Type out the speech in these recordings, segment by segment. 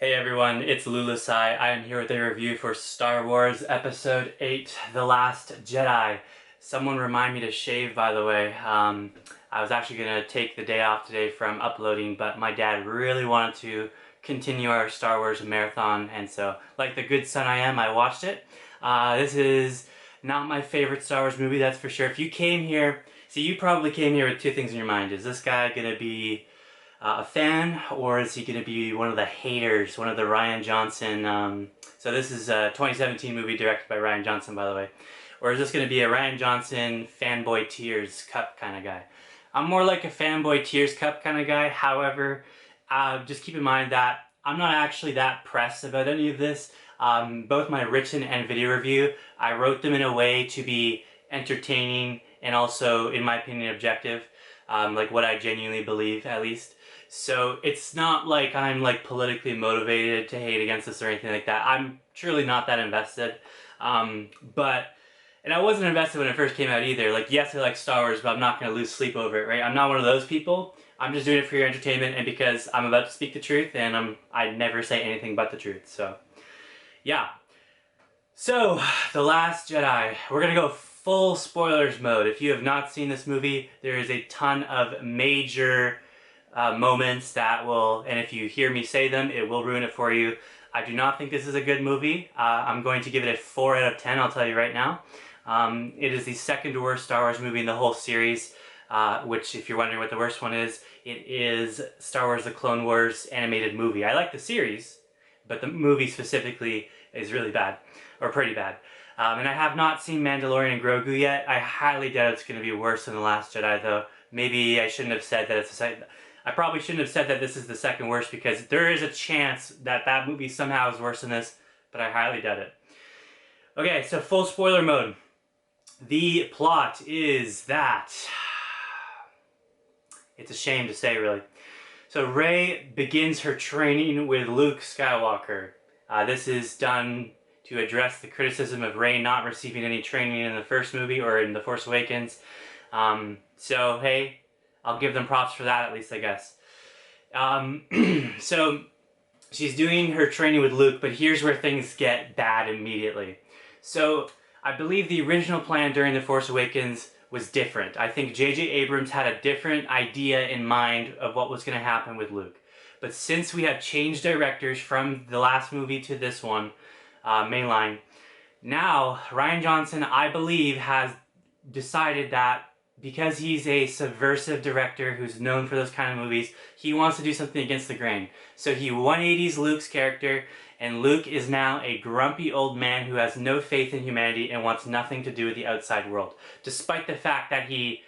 Hey everyone, it's Lulusai. I am here with a review for Star Wars Episode 8, The Last Jedi. Someone remind me to shave, by the way. I was actually going to take the day off today from uploading, but my dad really wanted to continue our Star Wars marathon, and so, like the good son I am, I watched it. This is not my favorite Star Wars movie, that's for sure. If you came here, see, you probably came here with two things in your mind. Is this guy going to be a fan, or is he going to be one of the haters, one of the Rian Johnson, so this is a 2017 movie directed by Rian Johnson, by the way, or is this going to be a Rian Johnson fanboy tears cup kind of guy? I'm more like a fanboy tears cup kind of guy. However, just keep in mind that I'm not actually that pressed about any of this. Both my written and video review, I wrote them in a way to be entertaining and also, in my opinion, objective, like what I genuinely believe, at least. So it's not like I'm like politically motivated to hate against this or anything like that. I'm truly not that invested. And I wasn't invested when it first came out either. Like, yes, I like Star Wars, but I'm not going to lose sleep over it, right? I'm not one of those people. I'm just doing it for your entertainment and because I'm about to speak the truth, and I never say anything but the truth. So, yeah. So, The Last Jedi. We're going to go full spoilers mode. If you have not seen this movie, there is a ton of major moments that will, and if you hear me say them, it will ruin it for you. I do not think this is a good movie. I'm going to give it a 4 out of 10, I'll tell you right now. It is the second worst Star Wars movie in the whole series, which, if you're wondering what the worst one is, it is Star Wars The Clone Wars animated movie. I like the series, but the movie specifically is really bad, or pretty bad. And I have not seen Mandalorian and Grogu yet. I highly doubt it's going to be worse than The Last Jedi, though. Maybe I shouldn't have said that it's the second. I probably shouldn't have said that this is the second worst, because there is a chance that that movie somehow is worse than this, but I highly doubt it. Okay, so full spoiler mode. The plot is that... It's a shame to say, really. So Rey begins her training with Luke Skywalker. This is done to address the criticism of Rey not receiving any training in the first movie or in The Force Awakens. So, hey, I'll give them props for that, at least, I guess. So, she's doing her training with Luke, but here's where things get bad immediately. So, I believe the original plan during The Force Awakens was different. I think J.J. Abrams had a different idea in mind of what was going to happen with Luke. But since we have changed directors from the last movie to this one, mainline, now Rian Johnson, I believe, has decided that because he's a subversive director who's known for those kind of movies, he wants to do something against the grain. So he 180s Luke's character, and Luke is now a grumpy old man who has no faith in humanity and wants nothing to do with the outside world, despite the fact that he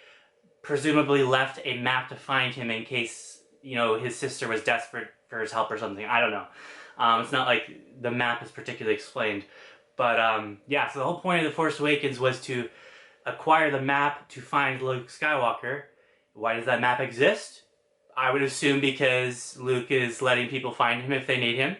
presumably left a map to find him in case, you know, his sister was desperate for his help or something. I don't know. It's not like the map is particularly explained. But, yeah, so the whole point of The Force Awakens was to acquire the map to find Luke Skywalker. Why does that map exist? I would assume because Luke is letting people find him if they need him.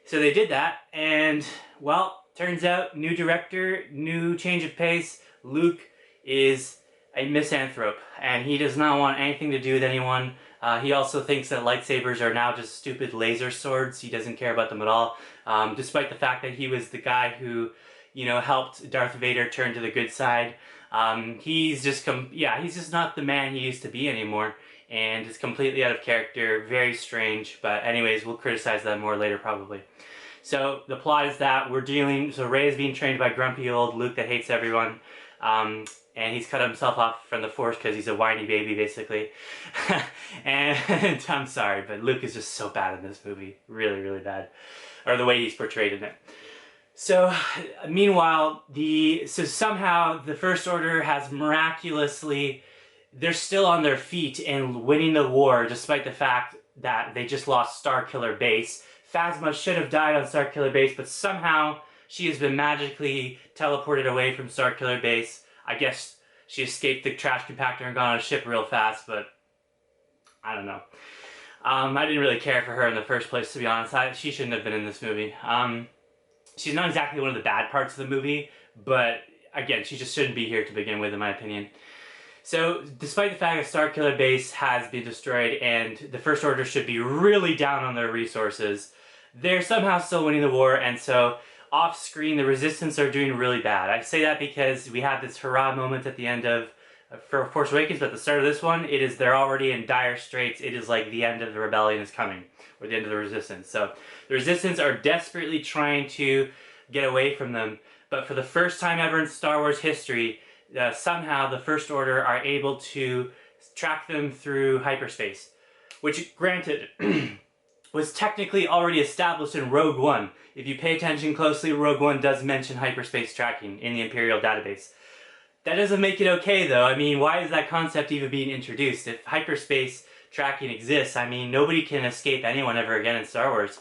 So they did that, and, well, turns out, new director, new change of pace. Luke is a misanthrope, and he does not want anything to do with anyone. He also thinks that lightsabers are now just stupid laser swords. He doesn't care about them at all, despite the fact that he was the guy who, you know, helped Darth Vader turn to the good side. He's just he's just not the man he used to be anymore, and it's completely out of character, very strange, but anyways, we'll criticize that more later probably. So the plot is that so Rey is being trained by grumpy old Luke that hates everyone, and he's cut himself off from the Force because he's a whiny baby, basically. And I'm sorry, but Luke is just so bad in this movie, really, really bad, or the way he's portrayed in it. So, meanwhile, somehow the First Order has miraculously, they're still on their feet and winning the war, despite the fact that they just lost Starkiller Base. Phasma should have died on Starkiller Base, but somehow she has been magically teleported away from Starkiller Base. I guess she escaped the trash compactor and got on a ship real fast, but I don't know. I didn't really care for her in the first place, to be honest. She shouldn't have been in this movie. She's not exactly one of the bad parts of the movie, but again, she just shouldn't be here to begin with, in my opinion. So, despite the fact that Starkiller Base has been destroyed and the First Order should be really down on their resources, they're somehow still winning the war, and so off screen the Resistance are doing really bad. I say that because we have this hurrah moment at the end of for Force Awakens, but at the start of this one, they're already in dire straits. It is like the end of the rebellion is coming, or the end of the Resistance. So the Resistance are desperately trying to get away from them, but for the first time ever in Star Wars history, somehow the First Order are able to track them through hyperspace, which, granted, was technically already established in Rogue One. If you pay attention closely, Rogue One does mention hyperspace tracking in the Imperial database. That doesn't make it okay, though. I mean, why is that concept even being introduced? If hyperspace tracking exists, I mean, nobody can escape anyone ever again in Star Wars.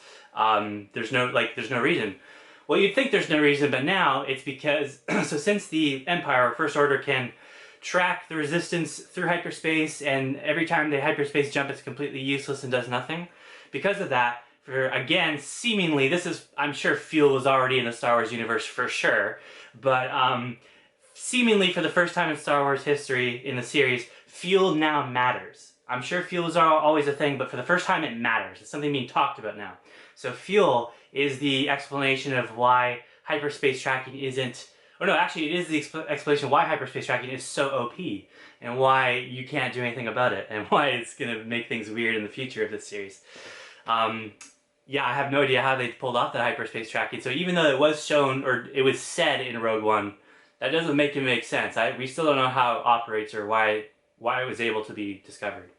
There's no reason. Well, you'd think there's no reason, but now it's because, so since the Empire, or First Order, can track the Resistance through hyperspace, and every time they hyperspace jump, it's completely useless and does nothing. Because of that, again, seemingly, I'm sure fuel was already in the Star Wars universe for sure, but seemingly for the first time in Star Wars history in the series, fuel now matters. I'm sure fuel is always a thing, but for the first time it matters. It's something being talked about now. So fuel is the explanation of why hyperspace tracking isn't... Or no, actually it is the explanation why hyperspace tracking is so OP, and why you can't do anything about it, and why it's going to make things weird in the future of this series. Yeah, I have no idea how they pulled off that hyperspace tracking. So even though it was shown, or it was said in Rogue One, that doesn't make it make sense. We still don't know how it operates or why it was able to be discovered.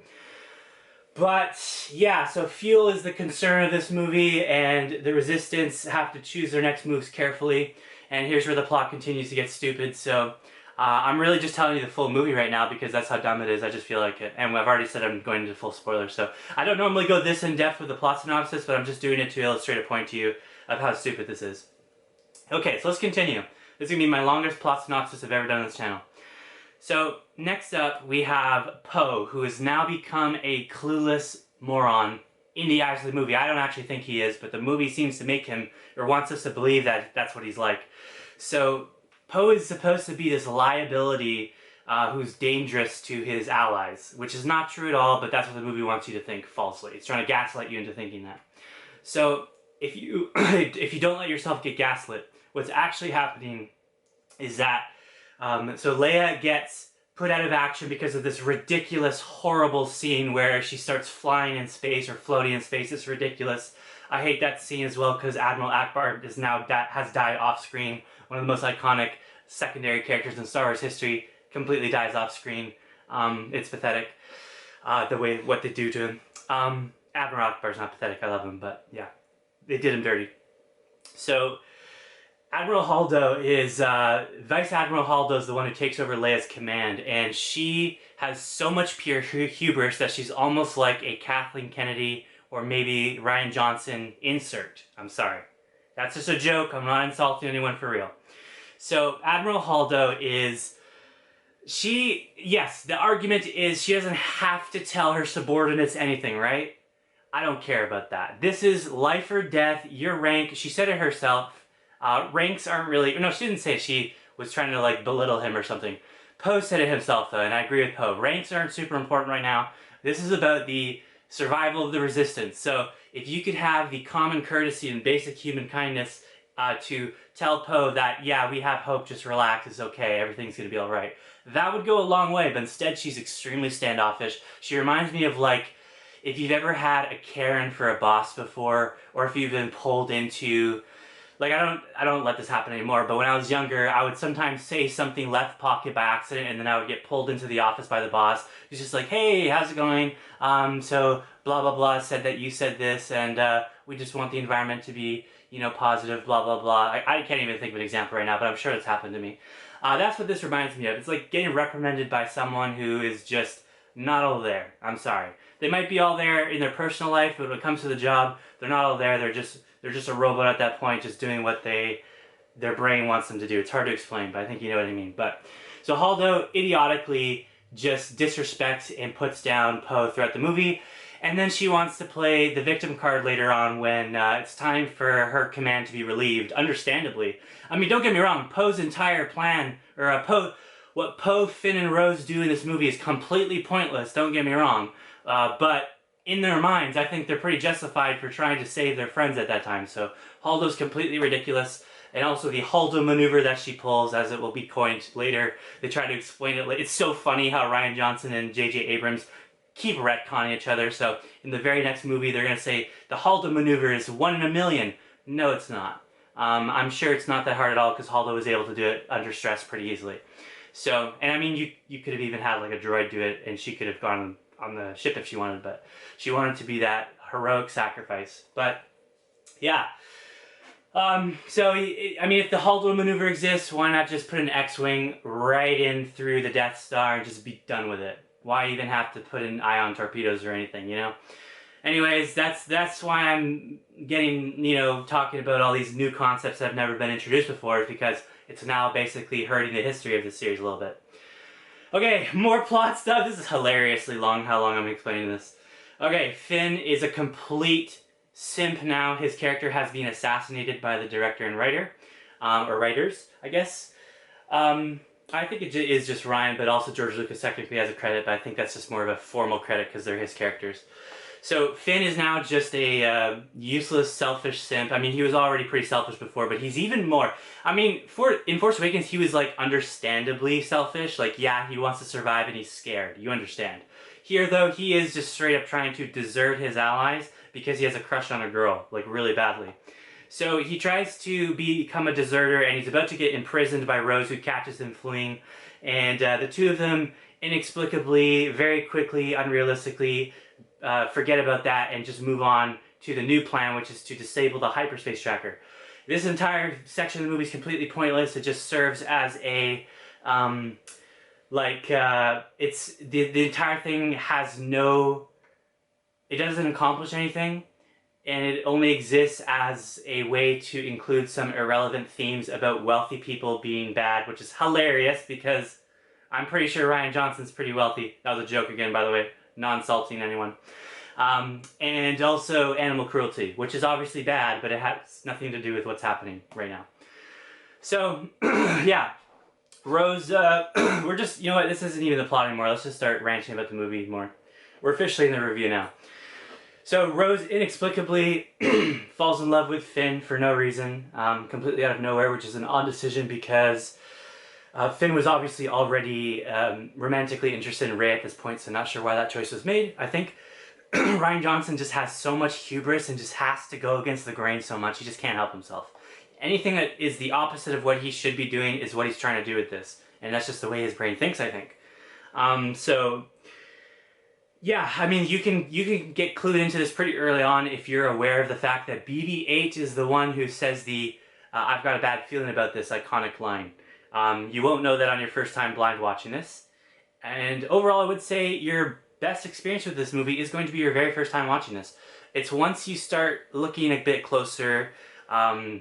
But yeah, so fuel is the concern of this movie, and the Resistance have to choose their next moves carefully. And here's where the plot continues to get stupid. So I'm really just telling you the full movie right now because that's how dumb it is. I just feel like it. And I've already said I'm going into full spoilers. So I don't normally go this in depth with the plot synopsis, but I'm just doing it to illustrate a point to you of how stupid this is. Okay, so let's continue. This is going to be my longest plot synopsis I've ever done on this channel. So next up we have Poe, who has now become a clueless moron in the eyes of the movie. I don't actually think he is, but the movie seems to make him, or wants us to believe that that's what he's like. So Poe is supposed to be this liability who's dangerous to his allies, which is not true at all, but that's what the movie wants you to think falsely. It's trying to gaslight you into thinking that. So if you if you don't let yourself get gaslit, what's actually happening is that so Leia gets put out of action because of this ridiculous, horrible scene where she starts flying in space or floating in space. It's ridiculous. I hate that scene as well because Admiral Akbar has died off screen. One of the most iconic secondary characters in Star Wars history completely dies off screen. It's pathetic, what they do to him. Admiral Akbar's not pathetic. I love him, but yeah, they did him dirty. So Admiral Holdo is, Vice Admiral Holdo is the one who takes over Leia's command, and she has so much pure hubris that she's almost like a Kathleen Kennedy or maybe Rian Johnson insert. I'm sorry. That's just a joke. I'm not insulting anyone for real. So Admiral Holdo is... Yes, the argument is she doesn't have to tell her subordinates anything, right? I don't care about that. This is life or death, your rank. She said it herself. Ranks aren't really... No, she didn't say she was trying to, like, belittle him or something. Poe said it himself, though, and I agree with Poe. Ranks aren't super important right now. This is about the survival of the Resistance. So if you could have the common courtesy and basic human kindness to tell Poe that, yeah, we have hope, just relax, it's okay, everything's going to be alright, that would go a long way, but instead she's extremely standoffish. She reminds me of, like, if you've ever had a Karen for a boss before, or if you've been pulled into... Like, I don't let this happen anymore, but when I was younger, I would sometimes say something left pocket by accident, and then I would get pulled into the office by the boss. He's just like, hey, how's it going? So blah, blah, blah said that you said this, and we just want the environment to be, you know, positive, blah, blah, blah. I can't even think of an example right now, but I'm sure it's happened to me. That's what this reminds me of. It's like getting reprimanded by someone who is just not all there. I'm sorry. They might be all there in their personal life, but when it comes to the job, they're not all there. They're just a robot at that point, just doing what their brain wants them to do. It's hard to explain, but I think you know what I mean. But so Holdo idiotically just disrespects and puts down Poe throughout the movie, and then she wants to play the victim card later on when it's time for her command to be relieved, understandably. I mean, don't get me wrong, Poe's entire plan, or what Poe, Finn, and Rose do in this movie is completely pointless, don't get me wrong. But in their minds, I think they're pretty justified for trying to save their friends at that time. So Holdo's completely ridiculous. And also the Holdo maneuver that she pulls, as it will be coined later. They try to explain it. It's so funny how Rian Johnson and J.J. Abrams keep retconning each other. So in the very next movie, they're going to say, the Holdo maneuver is 1 in a million. No, it's not. I'm sure it's not that hard at all, because Holdo was able to do it under stress pretty easily. So, and I mean, you could have even had like a droid do it, and she could have gone on the ship if she wanted, but she wanted to be that heroic sacrifice. But, yeah. So, I mean, if the Holdo maneuver exists, why not just put an X-Wing right in through the Death Star and just be done with it? Why even have to put in ion torpedoes or anything, you know? Anyways, that's why I'm getting, you know, talking about all these new concepts that have never been introduced before, is because it's now basically hurting the history of the series a little bit. Okay, more plot stuff. This is hilariously long, how long I'm explaining this. Okay, Finn is a complete simp now. His character has been assassinated by the director and writer, or writers, I guess. I think it is just Ryan, but also George Lucas technically has a credit, but I think that's just more of a formal credit because they're his characters. So Finn is now just a useless, selfish simp. I mean, he was already pretty selfish before, but he's even more. I mean, in Force Awakens, he was like understandably selfish. Like, yeah, he wants to survive and he's scared. You understand. Here, though, he is just straight up trying to desert his allies because he has a crush on a girl, like really badly. So he tries to become a deserter, and he's about to get imprisoned by Rose, who catches him fleeing. And the two of them inexplicably, very quickly, unrealistically, forget about that and just move on to the new plan, which is to disable the hyperspace tracker. This entire section of the movie is completely pointless. It just serves as a, it's, the entire thing has no, it doesn't accomplish anything, and it only exists as a way to include some irrelevant themes about wealthy people being bad, which is hilarious because I'm pretty sure Rian Johnson's pretty wealthy. That was a joke again, by the way. Not insulting anyone. And also animal cruelty, which is obviously bad, but it has nothing to do with what's happening right now. So, yeah. Rose, we're just, you know what, this isn't even the plot anymore. Let's just start ranting about the movie more. We're officially in the review now. So, Rose inexplicably falls in love with Finn for no reason, completely out of nowhere, which is an odd decision because Finn was obviously already romantically interested in Rey at this point, so not sure why that choice was made. I think Rian Johnson just has so much hubris and just has to go against the grain so much, he just can't help himself. Anything that is the opposite of what he should be doing is what he's trying to do with this, and that's just the way his brain thinks, I think. So, yeah, I mean, you can get clued into this pretty early on if you're aware of the fact that BB-8 is the one who says the I've got a bad feeling about this iconic line. You won't know that on your first time blind watching this. And overall, I would say your best experience with this movie is going to be your very first time watching this. It's once you start looking a bit closer,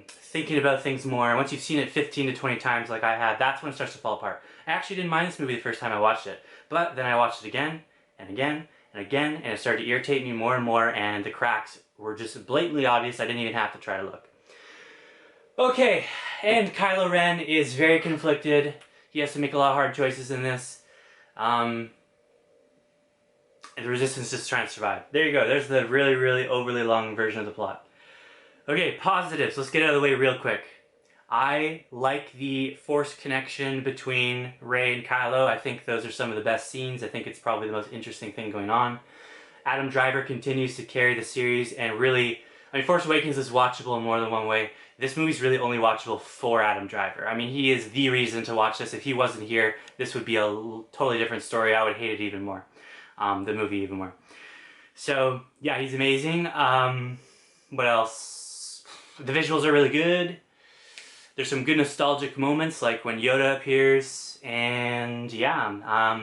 thinking about things more, once you've seen it 15 to 20 times like I have, that's when it starts to fall apart. I actually didn't mind this movie the first time I watched it, but then I watched it again, and again, and again, and it started to irritate me more and more, and the cracks were just blatantly obvious. I didn't even have to try to look. Okay, and Kylo Ren is very conflicted. He has to make a lot of hard choices in this. And the Resistance is just trying to survive. There you go. There's the really, really overly long version of the plot. Okay, positives. Let's get out of the way real quick. I like the Force connection between Rey and Kylo. I think those are some of the best scenes. I think it's probably the most interesting thing going on. Adam Driver continues to carry the series and really... I mean, Force Awakens is watchable in more than one way. This movie's really only watchable for Adam Driver. I mean, he is the reason to watch this. If he wasn't here, this would be a totally different story. I would hate it even more. The movie even more. So, yeah, he's amazing. What else? The visuals are really good. There's some good nostalgic moments, like when Yoda appears. And, yeah,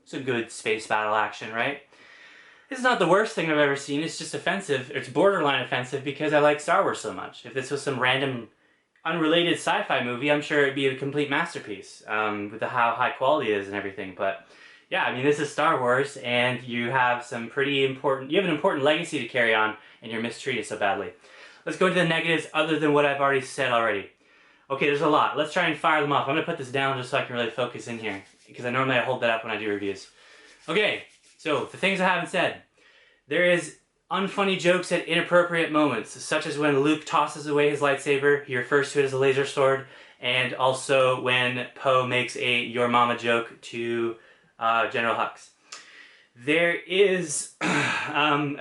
some good space battle action, right? It's not the worst thing I've ever seen. It's just offensive. It's borderline offensive because I like Star Wars so much. If this was some random, unrelated sci-fi movie, I'm sure it'd be a complete masterpiece with how high quality it is and everything. But yeah, I mean, this is Star Wars, and you have some pretty important. You have an important legacy to carry on, and you're mistreated so badly. Let's go to the negatives, other than what I've already said already. Okay, there's a lot. Let's try and fire them off. I'm gonna put this down just so I can really focus in here, because I normally hold that up when I do reviews. Okay. So, the things I haven't said. There is unfunny jokes at inappropriate moments, such as when Luke tosses away his lightsaber, he refers to it as a laser sword, and also when Poe makes a "your mama" joke to General Hux. There is,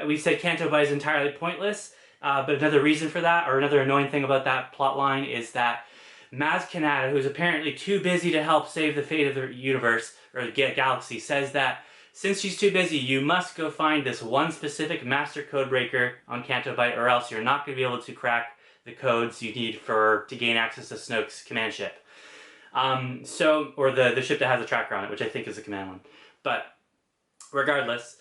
we said Canto Bight is entirely pointless, but another reason for that, or another annoying thing about that plot line, is that Maz Kanata, who's apparently too busy to help save the fate of the universe, or the galaxy, says that since she's too busy, you must go find this one specific master codebreaker on Canto Bight, or else you're not going to be able to crack the codes you need to gain access to Snoke's command ship. Or the ship that has a tracker on it, which I think is the command one. But regardless,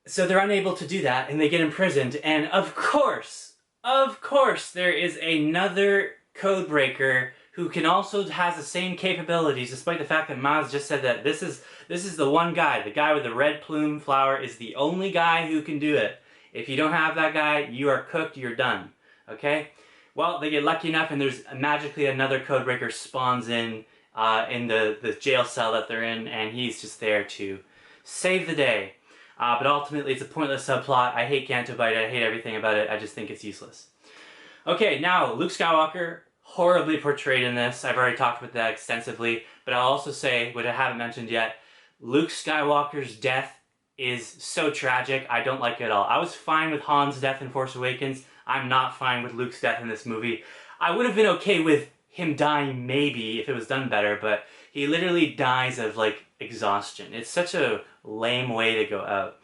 so they're unable to do that, and they get imprisoned, and of course, there is another codebreaker who can also has the same capabilities, despite the fact that Maz just said that this is the one guy, the guy with the red plume flower is the only guy who can do it. If you don't have that guy, you are cooked, you're done. Okay? Well, they get lucky enough, and there's magically another codebreaker spawns in the jail cell that they're in, and he's just there to save the day. But ultimately, it's a pointless subplot. I hate Canto Bight. I hate everything about it. I just think it's useless. Okay, now, Luke Skywalker, horribly portrayed in this. I've already talked about that extensively, but I'll also say, what I haven't mentioned yet, Luke Skywalker's death is so tragic, I don't like it at all. I was fine with Han's death in Force Awakens. I'm not fine with Luke's death in this movie. I would have been okay with him dying maybe if it was done better, but he literally dies of, like, exhaustion. It's such a lame way to go out.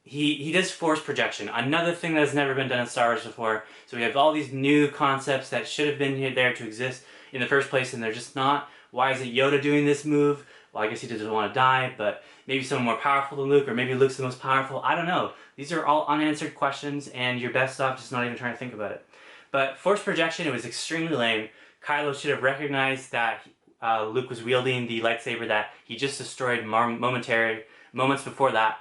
He does force projection, another thing that has never been done in Star Wars before. So we have all these new concepts that should have been there to exist in the first place, and they're just not. Why is it Yoda doing this move? Well, I guess he doesn't want to die, but maybe someone more powerful than Luke, or maybe Luke's the most powerful. I don't know. These are all unanswered questions, and you're best off just not even trying to think about it. But force projection, it was extremely lame. Kylo should have recognized that Luke was wielding the lightsaber that he just destroyed moments before that.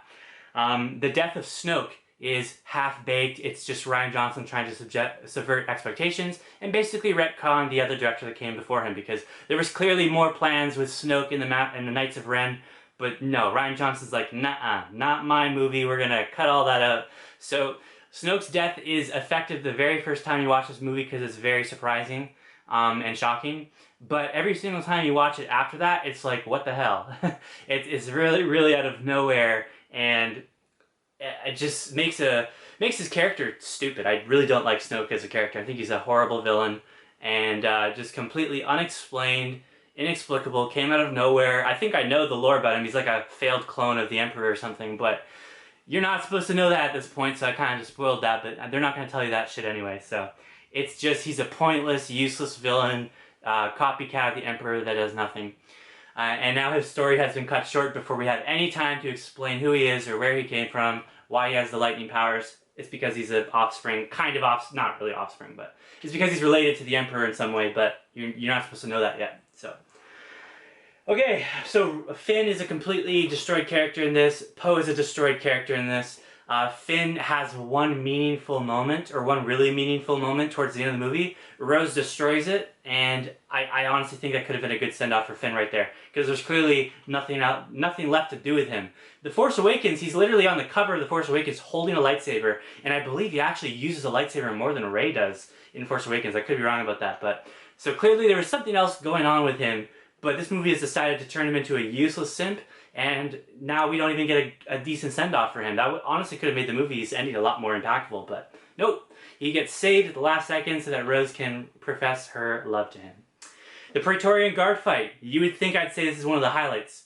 The death of Snoke is half-baked. It's just Rian Johnson trying to subvert expectations and basically retcon the other director that came before him, because there was clearly more plans with Snoke in the Knights of Ren, but no, Rian Johnson's like, nah, not my movie, we're gonna cut all that out. So Snoke's death is effective the very first time you watch this movie because it's very surprising and shocking. But every single time you watch it after that, it's like, what the hell? It's really, really out of nowhere, and it just makes his character stupid. I really don't like Snoke as a character. I think he's a horrible villain, and just completely unexplained, inexplicable, came out of nowhere. I think I know the lore about him. He's like a failed clone of the Emperor or something, but you're not supposed to know that at this point, so I kind of just spoiled that, but they're not going to tell you that shit anyway, so it's just, he's a pointless, useless villain, copycat of the Emperor that does nothing. And now his story has been cut short before we have any time to explain who he is or where he came from, why he has the lightning powers. It's because he's an offspring, not really offspring, but it's because he's related to the Emperor in some way, but you're not supposed to know that yet, so. Okay, so Finn is a completely destroyed character in this. Poe is a destroyed character in this. Finn has one meaningful moment, or one really meaningful moment towards the end of the movie. Rose destroys it, and I honestly think that could have been a good send-off for Finn right there, because there's clearly nothing left to do with him. The Force Awakens, he's literally on the cover of The Force Awakens holding a lightsaber, and I believe he actually uses a lightsaber more than Rey does in Force Awakens. I could be wrong about that, but so clearly there was something else going on with him, but this movie has decided to turn him into a useless simp, and now we don't even get a decent send-off for him. That honestly could have made the movie's ending a lot more impactful, but nope. He gets saved at the last second so that Rose can profess her love to him. The Praetorian Guard fight. You would think I'd say this is one of the highlights.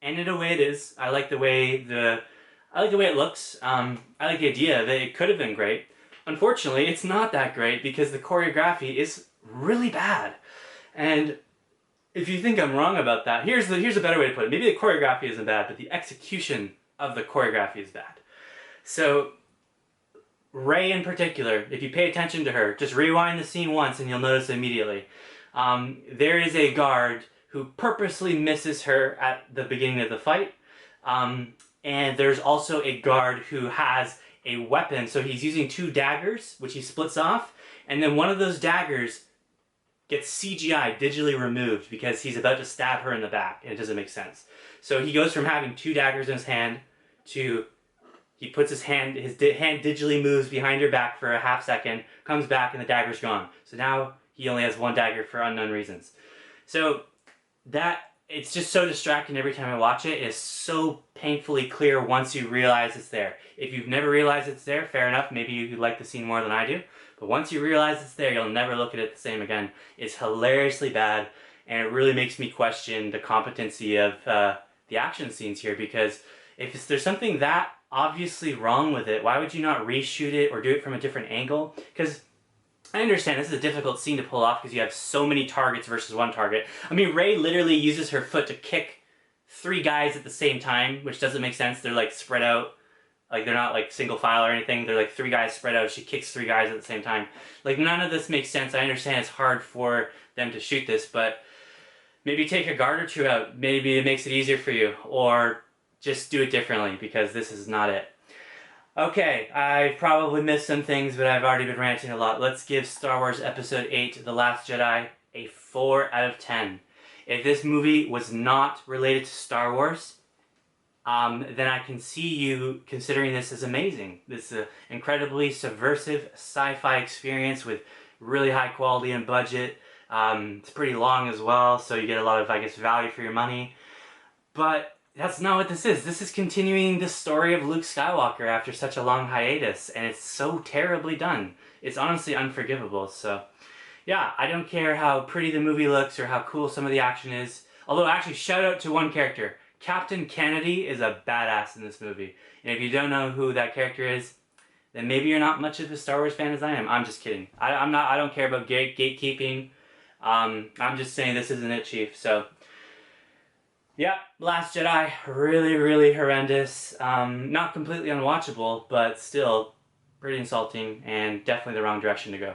And in a way it is. I like the way it looks. I like the idea of it. It could have been great. Unfortunately, it's not that great because the choreography is really bad. And if you think I'm wrong about that, here's a better way to put it. Maybe the choreography isn't bad, but the execution of the choreography is bad. So, Rey in particular, if you pay attention to her, just rewind the scene once and you'll notice immediately. There is a guard who purposely misses her at the beginning of the fight. And there's also a guard who has a weapon, so he's using two daggers, which he splits off, and then one of those daggers gets CGI digitally removed because he's about to stab her in the back, and it doesn't make sense. So he goes from having two daggers in his hand to He puts his hand digitally moves behind her back for a half second, comes back, and the dagger's gone. So now he only has one dagger for unknown reasons. So that, it's just so distracting every time I watch it. It's so painfully clear once you realize it's there. If you've never realized it's there, fair enough, maybe you like the scene more than I do. But once you realize it's there, you'll never look at it the same again. It's hilariously bad, and it really makes me question the competency of the action scenes here, because if there's something that obviously wrong with it, why would you not reshoot it or do it from a different angle? Because I understand this is a difficult scene to pull off because you have so many targets versus one target. I mean, Rey literally uses her foot to kick 3 guys at the same time, which doesn't make sense. They're like spread out. Like, they're not like single file or anything. They're like 3 guys spread out. She kicks 3 guys at the same time. Like, none of this makes sense. I understand it's hard for them to shoot this, but maybe take a guard or 2 out. Maybe it makes it easier for you. Or just do it differently, because this is not it. Okay, I probably missed some things, but I've already been ranting a lot. Let's give Star Wars Episode VIII, The Last Jedi, a 4 out of 10. If this movie was not related to Star Wars, then I can see you considering this as amazing. This is an incredibly subversive sci-fi experience with really high quality and budget. It's pretty long as well, so you get a lot of, I guess, value for your money. But that's not what this is. This is continuing the story of Luke Skywalker after such a long hiatus, and it's so terribly done. It's honestly unforgivable, so yeah, I don't care how pretty the movie looks or how cool some of the action is. Although, actually, shout out to one character. Captain Kennedy is a badass in this movie. And if you don't know who that character is, then maybe you're not much of a Star Wars fan as I am. I'm just kidding. I don't care about gatekeeping. I'm just saying this isn't it, Chief, so yep, Last Jedi, really, really horrendous. Not completely unwatchable, but still pretty insulting and definitely the wrong direction to go.